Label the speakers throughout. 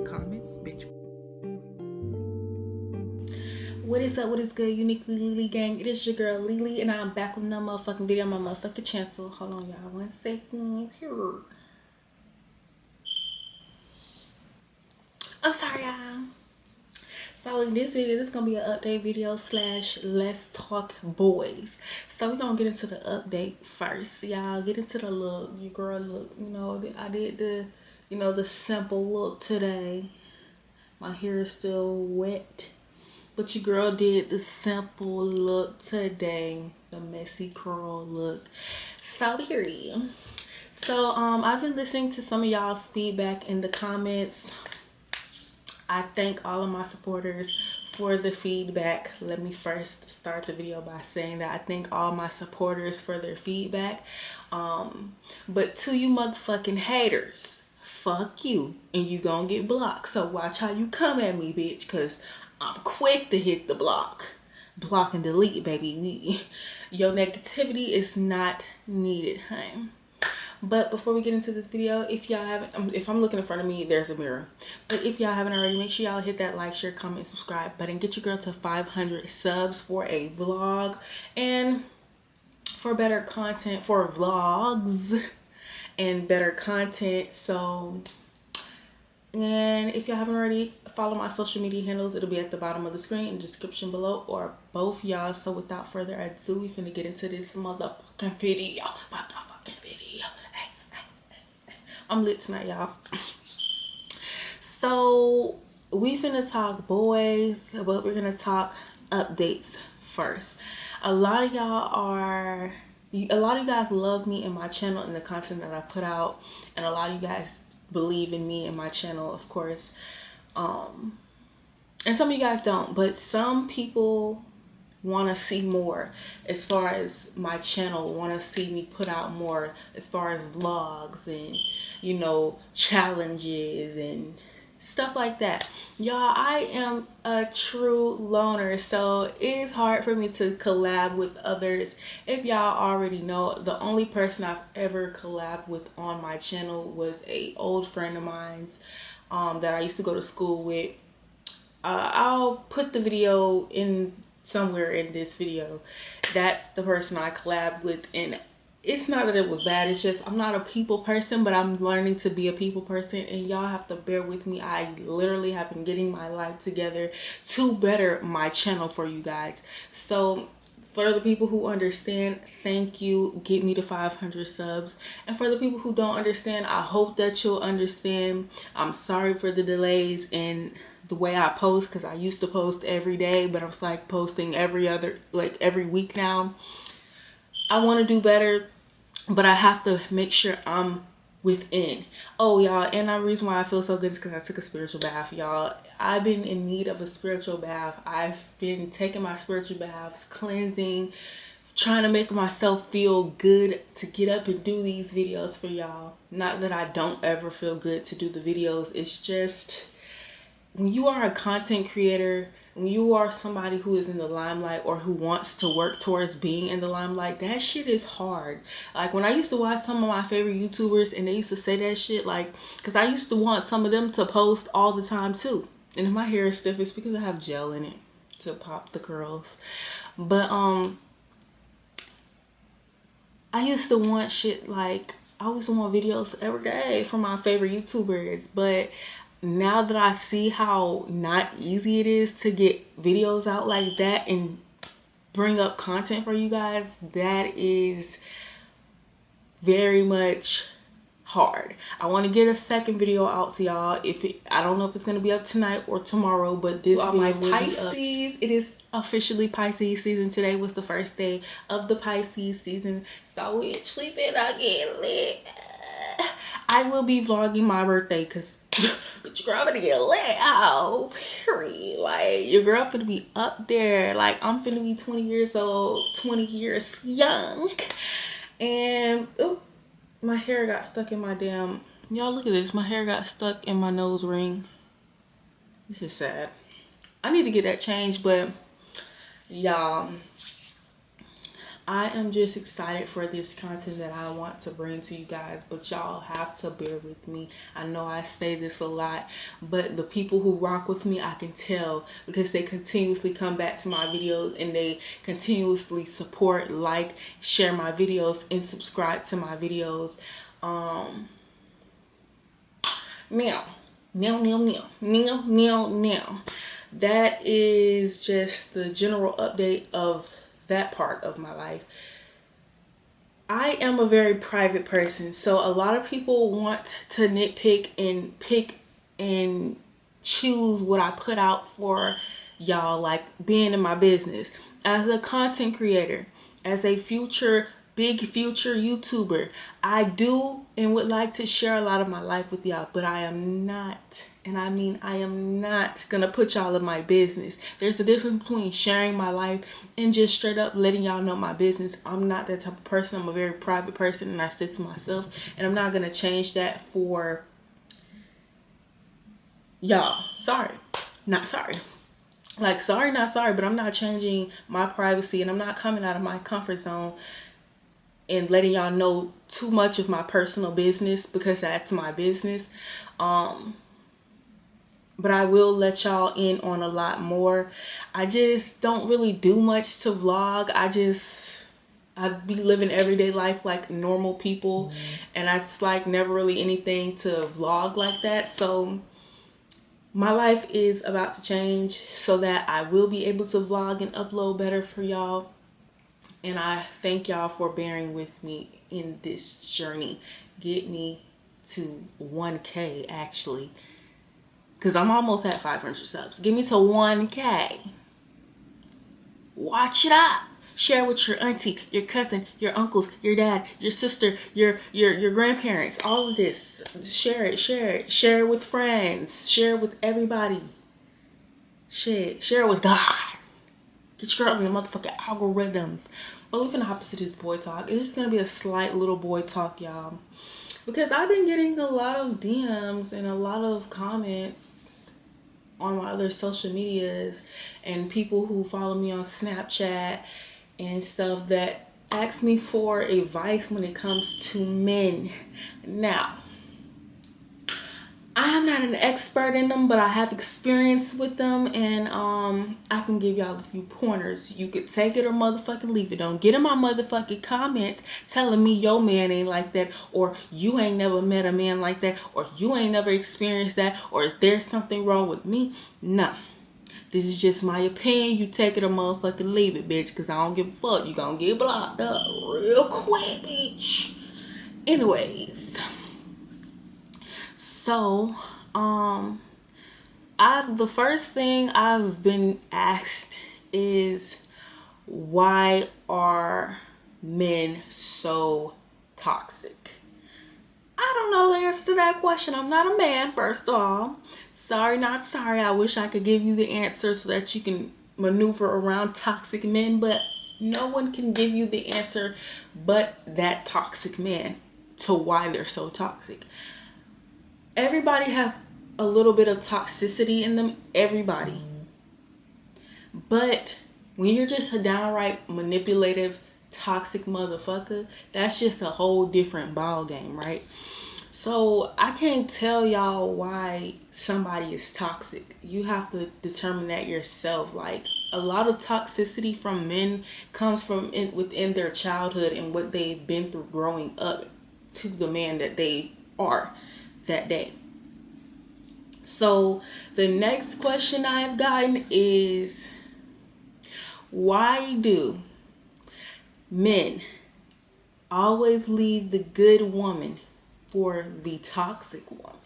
Speaker 1: Comments, bitch. What is up? What is good? Uniquely LeLe gang. It is your girl LeLe, and I'm back with another motherfucking video on my motherfucking channel. Hold on, y'all. 1 second. Here. I'm sorry, y'all. So in this video, this is gonna be an update video slash let's talk boys. So we're gonna get into the update first, y'all. Get into the look, your girl look. You know, I did the, the simple look today. My hair is still wet, but your girl did the simple look today, the messy curl look. So period. So I've been listening to some of y'all's feedback in the comments. I thank all of my supporters for the feedback. Let me first start the video by saying that I thank all my supporters for their feedback. But to you motherfucking haters, fuck you, and you gonna get blocked. So watch how you come at me, bitch, cause I'm quick to hit the block and delete, baby. Your negativity is not needed, honey. But before we get into this video, if y'all haven't, if I'm looking in front of me, there's a mirror. But if y'all haven't already, make sure y'all hit that like, share, comment, subscribe button. Get your girl to 500 subs for a vlog and for better content, for vlogs and better content. So, and if y'all haven't already, follow my social media handles. It'll be at the bottom of the screen in the description below, or both, y'all. So without further ado, we finna get into this motherfucking video. I'm lit tonight, y'all. So we finna talk boys, but we're gonna talk updates first. A lot of you guys love me and my channel and the content that I put out, and a lot of you guys believe in me and my channel, of course. And some of you guys don't, but some people want to see more as far as my channel, want to see me put out more as far as vlogs and, you know, challenges and stuff like that. Y'all, I am a true loner, so it is hard for me to collab with others. If y'all already know, the only person I've ever collabed with on my channel was a old friend of mine's that I used to go to school with. I'll put the video in somewhere in this video. That's the person I collabed with, and it's not that it was bad, it's just I'm not a people person, but I'm learning to be a people person, and y'all have to bear with me. I literally have been getting my life together to better my channel for you guys. So for the people who understand, thank you. Get me to 500 subs. And for the people who don't understand, I hope that you'll understand. I'm sorry for the delays in the way I post, because I used to post every day, but I was like posting every week now. I want to do better, but I have to make sure I'm within. Oh, y'all, and the reason why I feel so good is because I took a spiritual bath, y'all. I've been in need of a spiritual bath. I've been taking my spiritual baths, cleansing, trying to make myself feel good to get up and do these videos for y'all. Not that I don't ever feel good to do the videos. It's just, when you are a content creator, when you are somebody who is in the limelight or who wants to work towards being in the limelight, that shit is hard. Like, when I used to watch some of my favorite YouTubers and they used to say that shit, like, because I used to want some of them to post all the time too. And if my hair is stiff, it's because I have gel in it to pop the curls. But I used to want shit, like, I used to want videos every day from my favorite YouTubers, but now that I see how not easy it is to get videos out like that and bring up content for you guys, that is very much hard. I want to get a second video out to y'all. I don't know if it's going to be up tonight or tomorrow, but this video my Pisces, it is officially Pisces season. Today was the first day of the Pisces season, so it's we finna get lit. I will be vlogging my birthday, because but your girl finna get lit out, period. Like, your girl finna be up there. Like, I'm finna be 20 years old, 20 years young. And, ooh, my hair got stuck in my damn, y'all look at this. My hair got stuck in my nose ring. This is sad. I need to get that changed, but y'all, I am just excited for this content that I want to bring to you guys, but y'all have to bear with me. I know I say this a lot, but the people who rock with me, I can tell, because they continuously come back to my videos and they continuously support, like, share my videos, and subscribe to my videos. Now. That is just the general update of that part of my life. I am a very private person, so a lot of people want to nitpick and pick and choose what I put out for y'all, like being in my business. As a content creator, as a big future YouTuber, I do and would like to share a lot of my life with y'all, but I am not, and I mean I am not gonna put y'all in my business. There's a difference between sharing my life and just straight up letting y'all know my business. I'm not that type of person. I'm a very private person, and I stick to myself, and I'm not gonna change that for y'all. Sorry, not sorry. Like, sorry, not sorry, but I'm not changing my privacy, and I'm not coming out of my comfort zone and letting y'all know too much of my personal business, because that's my business. But I will let y'all in on a lot more. I just don't really do much to vlog. I be living everyday life like normal people, and it's like never really anything to vlog like that. So my life is about to change so that I will be able to vlog and upload better for y'all. And I thank y'all for bearing with me in this journey. Get me to 1K, actually, because I'm almost at 500 subs. Get me to 1K. Watch it up. Share with your auntie, your cousin, your uncles, your dad, your sister, your grandparents. All of this. Share it. Share it with friends. Share it with everybody. Share it with God. Get your girl in the motherfucking algorithms. But we're finna hop into this boy talk. It's just gonna be a slight little boy talk, y'all, because I've been getting a lot of DMs and a lot of comments on my other social medias, and people who follow me on Snapchat and stuff that ask me for advice when it comes to men. Now, I'm not an expert in them, but I have experience with them, and I can give y'all a few pointers. You could take it or motherfucking leave it. Don't get in my motherfucking comments telling me your man ain't like that, or you ain't never met a man like that, or you ain't never experienced that, or there's something wrong with me. No. This is just my opinion. You take it or motherfucking leave it, bitch, because I don't give a fuck. You gonna get blocked up real quick, bitch. Anyways. So, the first thing I've been asked is, why are men so toxic? I don't know the answer to that question. I'm not a man, first of all. Sorry, not sorry. I wish I could give you the answer so that you can maneuver around toxic men, but no one can give you the answer but that toxic man to why they're so toxic. Everybody has a little bit of toxicity in them. Everybody. But when you're just a downright manipulative, toxic motherfucker, that's just a whole different ball game, right? So I can't tell y'all why somebody is toxic. You have to determine that yourself. Like, a lot of toxicity from men comes from within their childhood and what they've been through growing up to the man that they are that day. So the next question I've gotten is, why do men always leave the good woman for the toxic woman?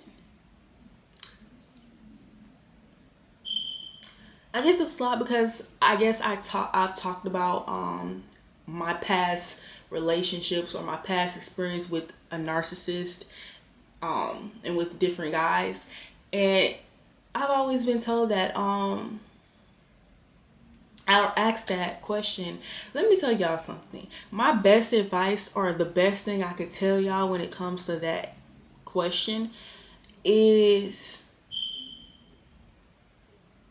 Speaker 1: I get this a lot because I guess I've talked about my past relationships or my past experience with a narcissist and with different guys, and I've always been told that I'll ask that question. Let me tell y'all something. My best advice, or the best thing I could tell y'all when it comes to that question, is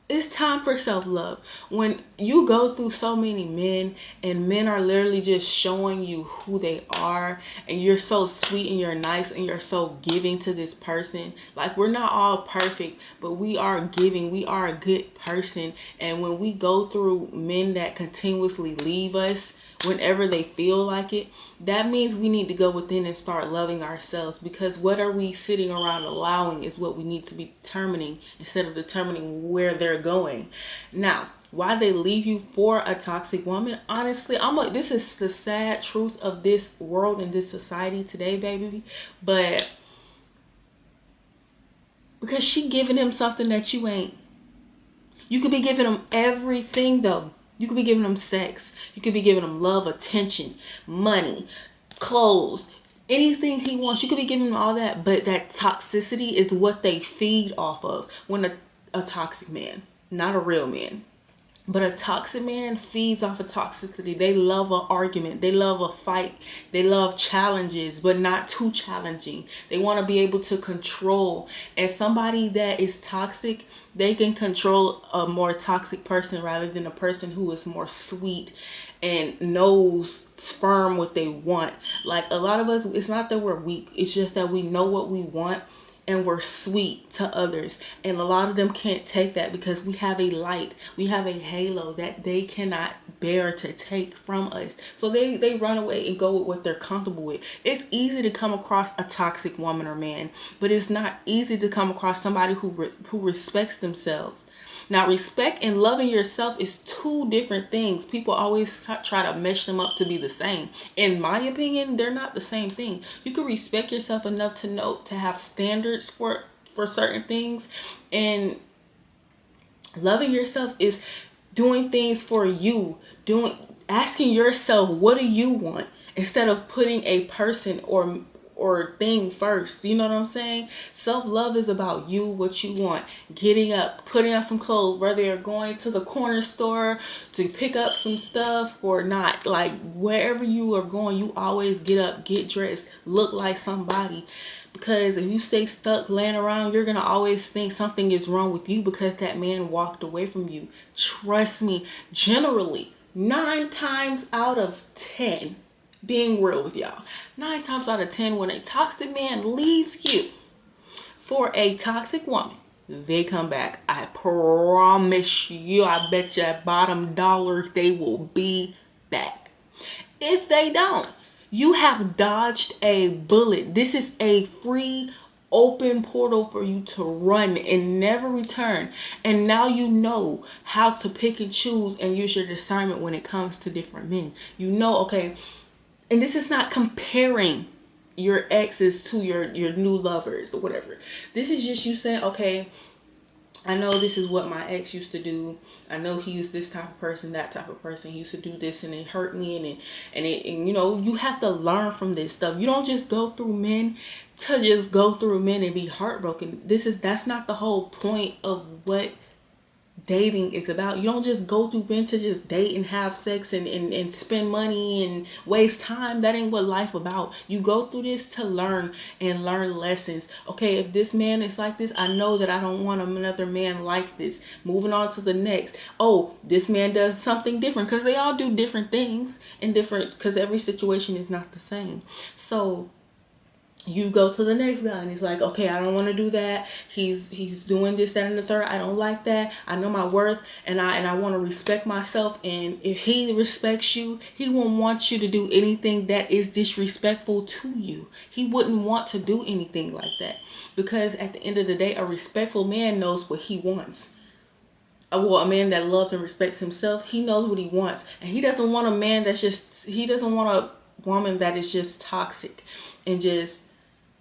Speaker 1: It's time for self-love. When you go through so many men and men are literally just showing you who they are, and you're so sweet and you're nice and you're so giving to this person. Like, we're not all perfect, but we are giving. We are a good person. And when we go through men that continuously leave us whenever they feel like it, that means we need to go within and start loving ourselves, because what are we sitting around allowing is what we need to be determining, instead of determining where they're going. Now, why they leave you for a toxic woman, honestly, this is the sad truth of this world and this society today, baby. But because she giving him something that you ain't. You could be giving him everything though. You could be giving them sex. You could be giving them love, attention, money, clothes, anything he wants. You could be giving him all that. But that toxicity is what they feed off of. When a toxic man, not a real man, but a toxic man feeds off of toxicity. They love an argument. They love a fight. They love challenges, but not too challenging. They want to be able to control. And somebody that is toxic, they can control a more toxic person rather than a person who is more sweet and knows firm what they want. Like, a lot of us, it's not that we're weak. It's just that we know what we want. And we're sweet to others. And a lot of them can't take that, because we have a light. We have a halo that they cannot bear to take from us. So they run away and go with what they're comfortable with. It's easy to come across a toxic woman or man, but it's not easy to come across somebody who respects themselves. Now, respect and loving yourself is two different things. People always try to mesh them up to be the same. In my opinion, they're not the same thing. You can respect yourself enough to have standards for certain things. And loving yourself is doing things for you. Asking yourself, what do you want? Instead of putting a person or thing first. You know what I'm saying? Self-love is about you, what you want. Getting up, putting on some clothes, whether you're going to the corner store to pick up some stuff or not. Like, wherever you are going, you always get up, get dressed, look like somebody. Because if you stay stuck laying around, you're going to always think something is wrong with you because that man walked away from you. Trust me, generally, 9 times out of 10, being real with y'all, 9 times out of 10, when a toxic man leaves you for a toxic woman, they come back. I promise you, I bet you bottom dollar they will be back. If they don't, you have dodged a bullet. This is a free open portal for you to run and never return. And now you know how to pick and choose and use your discernment when it comes to different men. You know, okay, and this is not comparing your exes to your new lovers or whatever. This is just you saying, okay, I know this is what my ex used to do. I know he was this type of person, that type of person. He used to do this and it hurt me. And you know, you have to learn from this stuff. You don't just go through men to just go through men and be heartbroken. That's not the whole point of what dating is about. You don't just go through men to just date and have sex and spend money and waste time. That ain't what life about. You go through this to learn and learn lessons. Okay, if this man is like this, I know that I don't want another man like this. Moving on to the next. Oh, this man does something different, because they all do different things and different, because every situation is not the same. So you go to the next guy and he's like, okay, I don't want to do that. He's doing this, that, and the third. I don't like that. I know my worth, and I want to respect myself. And if he respects you, he won't want you to do anything that is disrespectful to you. He wouldn't want to do anything like that, because at the end of the day, a respectful man knows what he wants. Well, a man that loves and respects himself, he knows what he wants. And he doesn't want a man he doesn't want a woman that is just toxic and just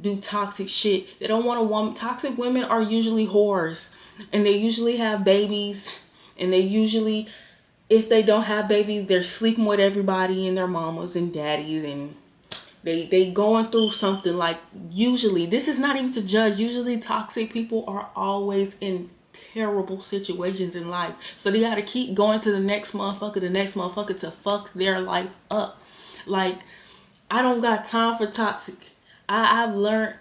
Speaker 1: do toxic shit. They don't want a woman. Toxic women are usually whores, and they usually have babies, and they usually, if they don't have babies, they're sleeping with everybody and their mamas and daddies, and they going through something. Like, usually, this is not even to judge, usually toxic people are always in terrible situations in life, so they gotta keep going to the next motherfucker to fuck their life up. Like, I don't got time for toxic. I've learned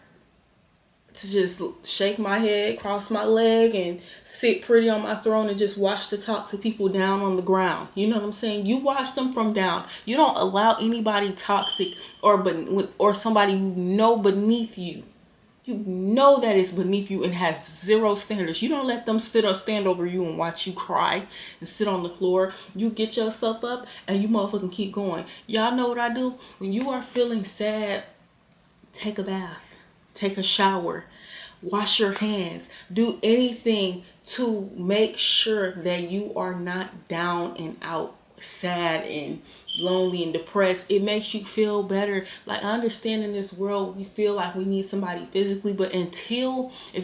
Speaker 1: to just shake my head, cross my leg, and sit pretty on my throne and just watch the toxic people down on the ground. You know what I'm saying? You watch them from down. You don't allow anybody toxic or somebody you know beneath you. You know that it's beneath you and has zero standards. You don't let them sit or stand over you and watch you cry and sit on the floor. You get yourself up and you motherfucking keep going. Y'all know what I do? When you are feeling sad, take a bath, take a shower, wash your hands, do anything to make sure that you are not down and out, sad and lonely and depressed. It makes you feel better. Like, I understand in this world we feel like we need somebody physically, but if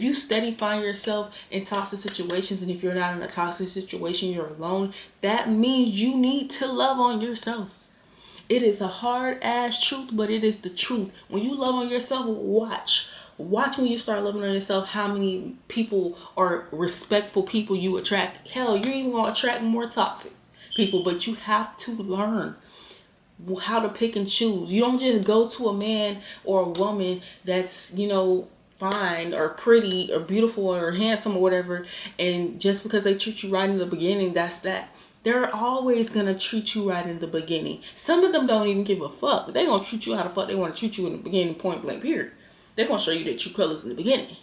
Speaker 1: you steady find yourself in toxic situations, and if you're not in a toxic situation, you're alone, that means you need to love on yourself. It is a hard ass truth, but it is the truth. When you love on yourself, watch when you start loving on yourself how many people or respectful people you attract. Hell, you're even gonna attract more toxic people, but you have to learn how to pick and choose. You don't just go to a man or a woman that's, fine or pretty or beautiful or handsome or whatever, and just because they treat you right in the beginning, that's that. They're always gonna treat you right in the beginning. Some of them don't even give a fuck. They're gonna treat you how the fuck they want to treat you in the beginning, point blank period. They're gonna show you their true colors in the beginning.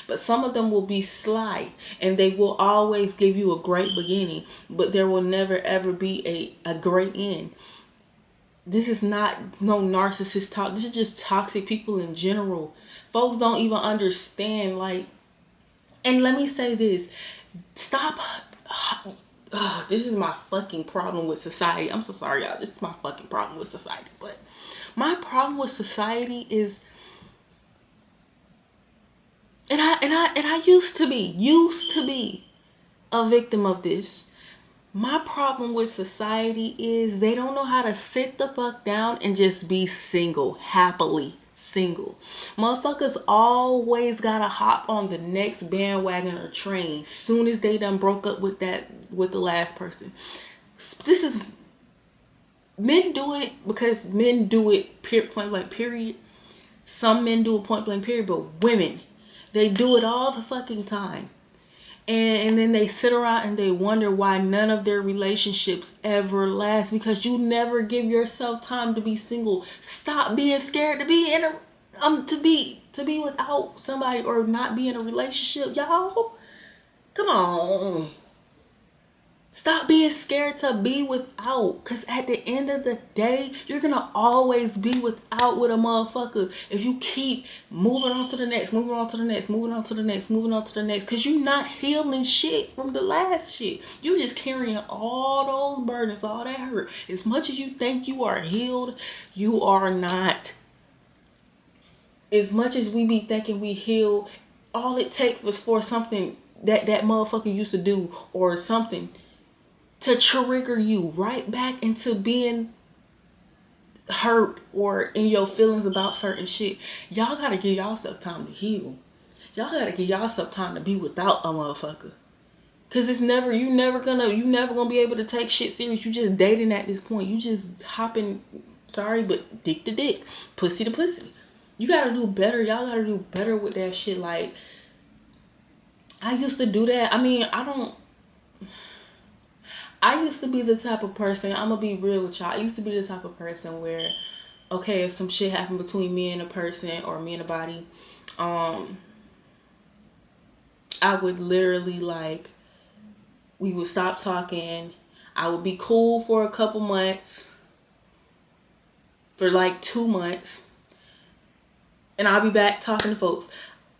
Speaker 1: But some of them will be sly, and they will always give you a great beginning, but there will never ever be a great end. This is not no narcissist talk. This is just toxic people in general. Folks don't even understand, and let me say this. Stop. This is my fucking problem with society. I'm so sorry, y'all. This is my fucking problem with society. But my problem with society is, and I used to be a victim of this. My problem with society is they don't know how to sit the fuck down and just be single, happily single. Motherfuckers always gotta hop on the next bandwagon or train soon as they done broke up with the last person. Men do it because men do it point blank period. Some men do it point blank period, but women, they do it all the fucking time. And then they sit around and they wonder why none of their relationships ever last, because you never give yourself time to be single. Stop being scared to be in to be without somebody or not be in a relationship, y'all. Come on. Stop being scared to be without, because at the end of the day, you're going to always be without with a motherfucker if you keep moving on to the next, moving on to the next, moving on to the next, moving on to the next, because you're not healing shit from the last shit. You just carrying all those burdens, all that hurt. As much as you think you are healed, you are not. As much as we be thinking we healed, all it takes was for something that motherfucker used to do or something to trigger you right back into being hurt or in your feelings about certain shit. Y'all gotta give yourself time to heal. Y'all gotta give yourself time to be without a motherfucker. Cause you never gonna be able to take shit serious. You just dating at this point. You just hopping, sorry, but dick to dick, pussy to pussy. You gotta do better. Y'all gotta do better with that shit. Like, I used to do that. I used to be the type of person, I'm gonna be real with y'all. I used to be the type of person where, okay, if some shit happened between me and a person or me and a body, I would literally, we would stop talking. I would be cool for a couple months, for 2 months, and I'll be back talking to folks.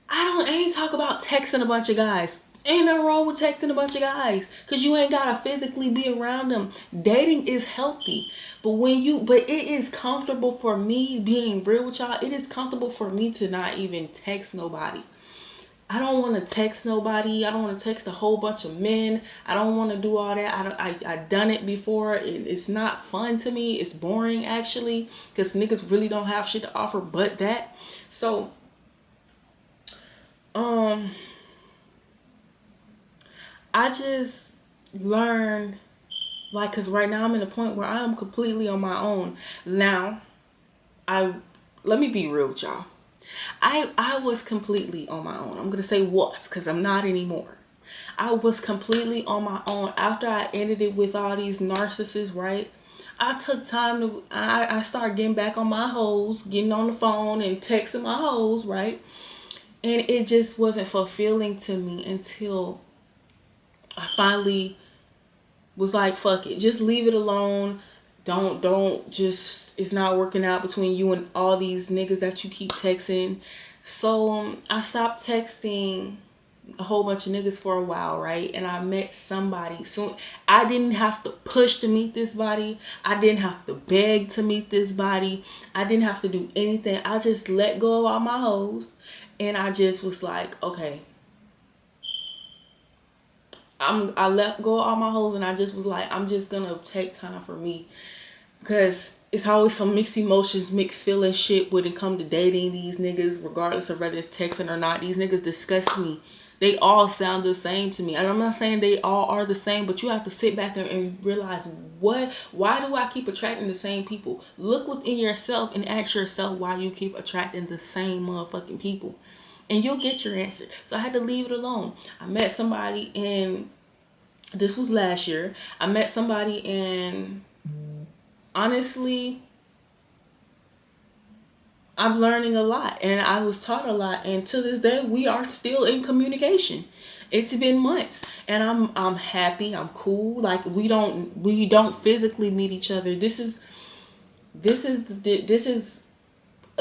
Speaker 1: I ain't talk about texting a bunch of guys. Ain't nothing wrong with texting a bunch of guys, because you ain't gotta physically be around them. Dating is healthy, but it is comfortable for me, being real with y'all, it is comfortable for me to not even text nobody. I don't want to text nobody. I don't want to text a whole bunch of men. I don't want to do all that. I've done it before. It's not fun to me. It's boring, actually, because niggas really don't have shit to offer but that. So, I just learned, because right now I'm in a point where I am completely on my own. Now, let me be real with y'all. I was completely on my own. I'm gonna say was, because I'm not anymore. I was completely on my own after I ended it with all these narcissists, right? I took time to I started getting back on my hoes, getting on the phone and texting my hoes, right? And it just wasn't fulfilling to me until I finally was like, fuck it, just leave it alone. Don't just, it's not working out between you and all these niggas that you keep texting. So I stopped texting a whole bunch of niggas for a while, right? And I met somebody soon. I didn't have to push to meet this body. I didn't have to beg to meet this body. I didn't have to do anything. I just let go of all my hoes, and I just was like, okay, I let go of all my hoes, and I just was like, I'm just gonna take time for me, because it's always some mixed emotions, mixed feelings shit when it come to dating these niggas, regardless of whether it's texting or not. These niggas disgust me. They all sound the same to me. And I'm not saying they all are the same, but you have to sit back and realize, why do I keep attracting the same people? Look within yourself and ask yourself why you keep attracting the same motherfucking people. And you'll get your answer. So I had to leave it alone. I met somebody this was last year. I met somebody and honestly, I'm learning a lot and I was taught a lot, and to this day we are still in communication. It's been months and I'm happy, I'm cool. Like we don't physically meet each other. This is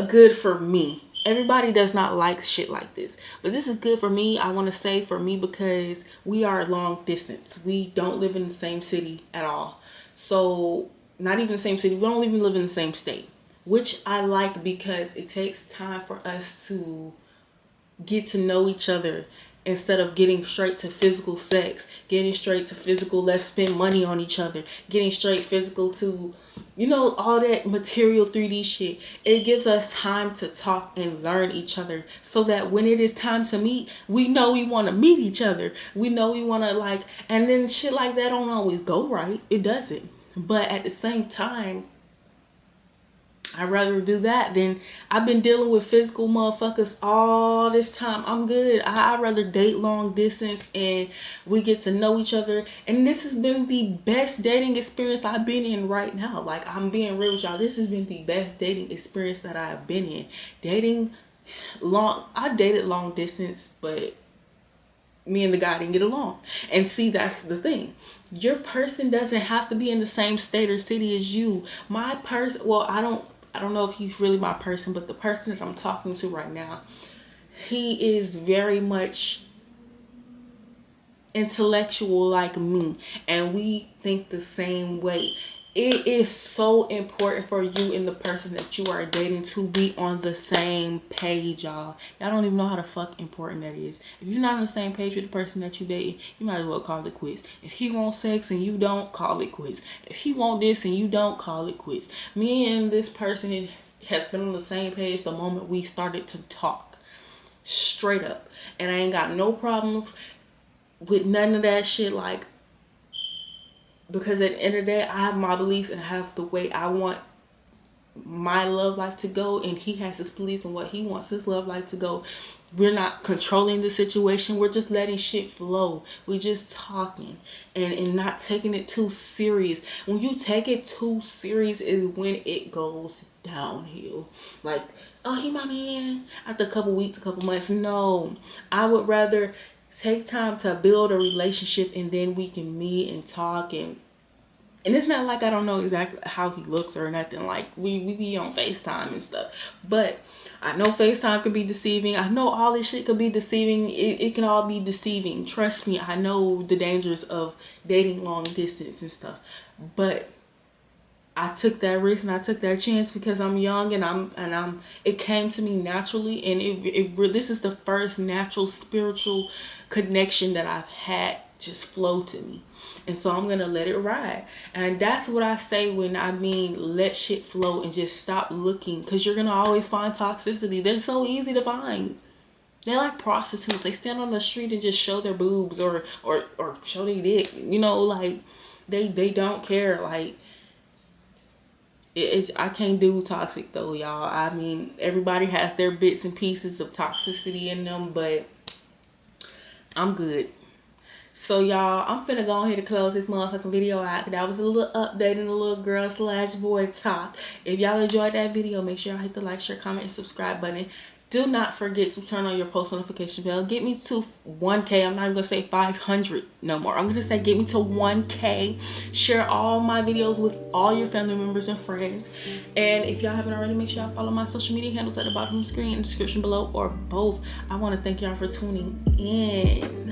Speaker 1: good for me. Everybody does not like shit like this, but this is good for me. I want to say for me because we are long distance. We don't live in the same city at all. So not even the same city. We don't even live in the same state, which I like because it takes time for us to get to know each other instead of getting straight to physical sex, getting straight to physical, let's spend money on each other, getting straight physical to, all that material 3D shit. It gives us time to talk and learn each other so that when it is time to meet, we know we want to meet each other. We know we want to and then shit like that don't always go right. It doesn't. But at the same time, I'd rather do that than I've been dealing with physical motherfuckers all this time. I'm good. I'd rather date long distance and we get to know each other. And this has been the best dating experience I've been in right now. Like, I'm being real with y'all. This has been the best dating experience that I've been in. I've dated long distance, but me and the guy didn't get along. And see, that's the thing. Your person doesn't have to be in the same state or city as you. My person, well, I don't know if he's really my person, but the person that I'm talking to right now, he is very much intellectual like me, and we think the same way. It is so important for you and the person that you are dating to be on the same page, y'all. Y'all don't even know how the fuck important that is. If you're not on the same page with the person that you date, you might as well call it quits. If he wants sex and you don't, call it quits. If he want this and you don't, call it quits. Me and this person has been on the same page the moment we started to talk. Straight up. And I ain't got no problems with none of that shit, because at the end of the day, I have my beliefs and I have the way I want my love life to go, and he has his beliefs on what he wants his love life to go. We're not controlling the situation. We're just letting shit flow. We're just talking and not taking it too serious. When you take it too serious is when it goes downhill. Like, oh, he my man after a couple weeks, a couple months. No, I would rather take time to build a relationship and then we can meet and talk, and it's not like I don't know exactly how he looks or nothing. Like, we be on FaceTime and stuff, but I know FaceTime could be deceiving. I know all this shit could be deceiving. It can all be deceiving. Trust me, I know the dangers of dating long distance and stuff, but I took that risk and I took that chance because I'm young and it came to me naturally, and this is the first natural spiritual connection that I've had just flow to me. And so I'm gonna let it ride. And that's what I say when I mean let shit flow and just stop looking, because you're gonna always find toxicity. They're so easy to find. They're like prostitutes. They stand on the street and just show their boobs or show their dick. Like they don't care. Like, I can't do toxic though, y'all. I mean, everybody has their bits and pieces of toxicity in them, but I'm good. So y'all, I'm finna go ahead and close this motherfucking video out. That was a little update and a little girl / boy talk. If y'all enjoyed that video, make sure y'all hit the like, share, comment, and subscribe button. Do not forget to turn on your post notification bell. Get me to 1K. I'm not even gonna say 500 no more. I'm gonna say get me to 1K. Share all my videos with all your family members and friends. And if y'all haven't already, make sure y'all follow my social media handles at the bottom of the screen, in the description below, or both. I want to thank y'all for tuning in.